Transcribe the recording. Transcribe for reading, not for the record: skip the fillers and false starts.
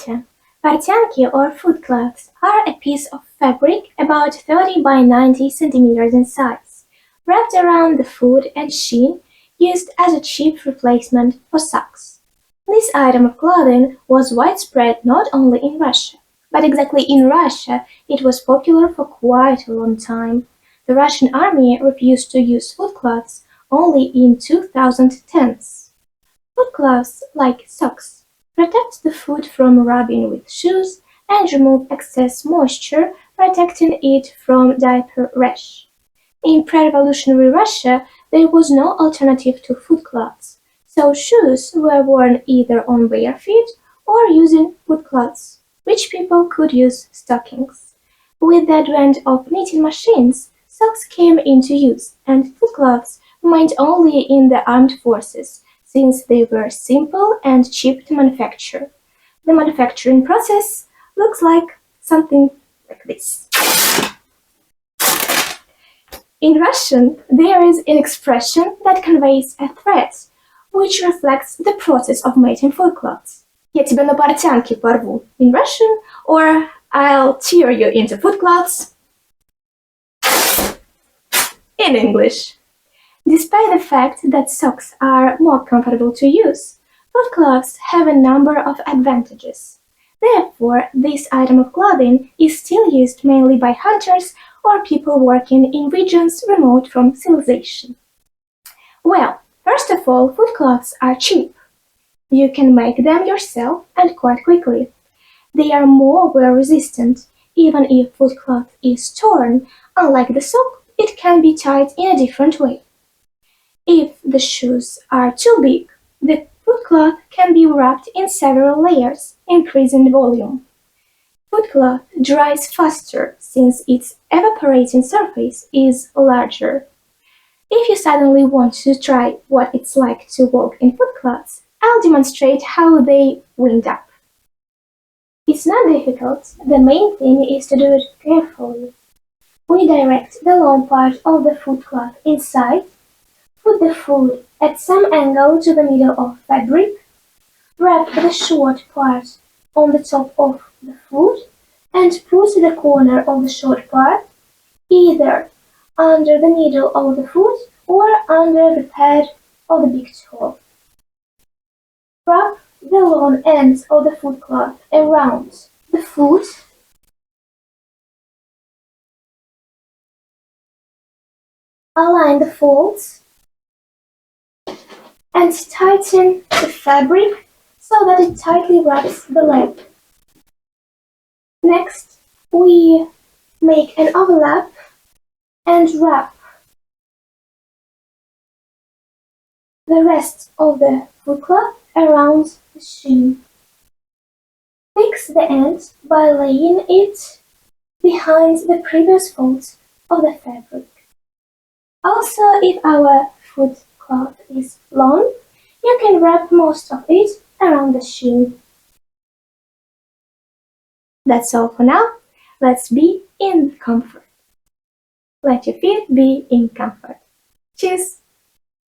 Здравствуйте! Портянки or foot cloths are a piece of fabric about 30 by 90 centimeters in size, wrapped around the foot and shin, used as a cheap replacement for socks. This item of clothing was widespread not only in Russia, but exactly in Russia it was popular for quite a long time. The Russian army refused to use foot cloths only in 2010s. Foot cloths, like socks, protect the foot from rubbing with shoes and remove excess moisture, protecting it from diaper rash. In pre-revolutionary Russia, there was no alternative to foot cloths, so shoes were worn either on bare feet or using foot cloths. Rich people could use stockings. With the advent of knitting machines, socks came into use, and foot cloths remained only in the armed forces, since they were simple and cheap to manufacture. The manufacturing process looks like something like this. In Russian, there is an expression that conveys a threat, which reflects the process of making foot cloths. Я тебя на портянки порву. In Russian, or I'll tear you into foot cloths. In English. Despite the fact that socks are more comfortable to use, foot cloths have a number of advantages. Therefore, this item of clothing is still used mainly by hunters or people working in regions remote from civilization. Well, first of all, foot cloths are cheap. You can make them yourself and quite quickly. They are more wear-resistant. Even if foot cloth is torn, unlike the sock, it can be tied in a different way. If the shoes are too big, the foot cloth can be wrapped in several layers, increasing the volume. Foot cloth dries faster since its evaporating surface is larger. If you suddenly want to try what it's like to walk in foot cloths, I'll demonstrate how they wind up. It's not difficult, the main thing is to do it carefully. We direct the long part of the foot cloth inside. Put the foot at some angle to the middle of fabric, wrap the short part on the top of the foot, and put the corner of the short part either under the middle of the foot or under the pad of the big toe. Wrap the long ends of the foot cloth around the foot align the folds and tighten the fabric so that it tightly wraps the leg. Next, we make an overlap and wrap the rest of the foot cloth around the shin. Fix the end by laying it behind the previous folds of the fabric. Also, if our foot cloth is long, you can wrap most of it around the shin. That's all for now. Let's be in comfort. Let your feet be in comfort. Cheers!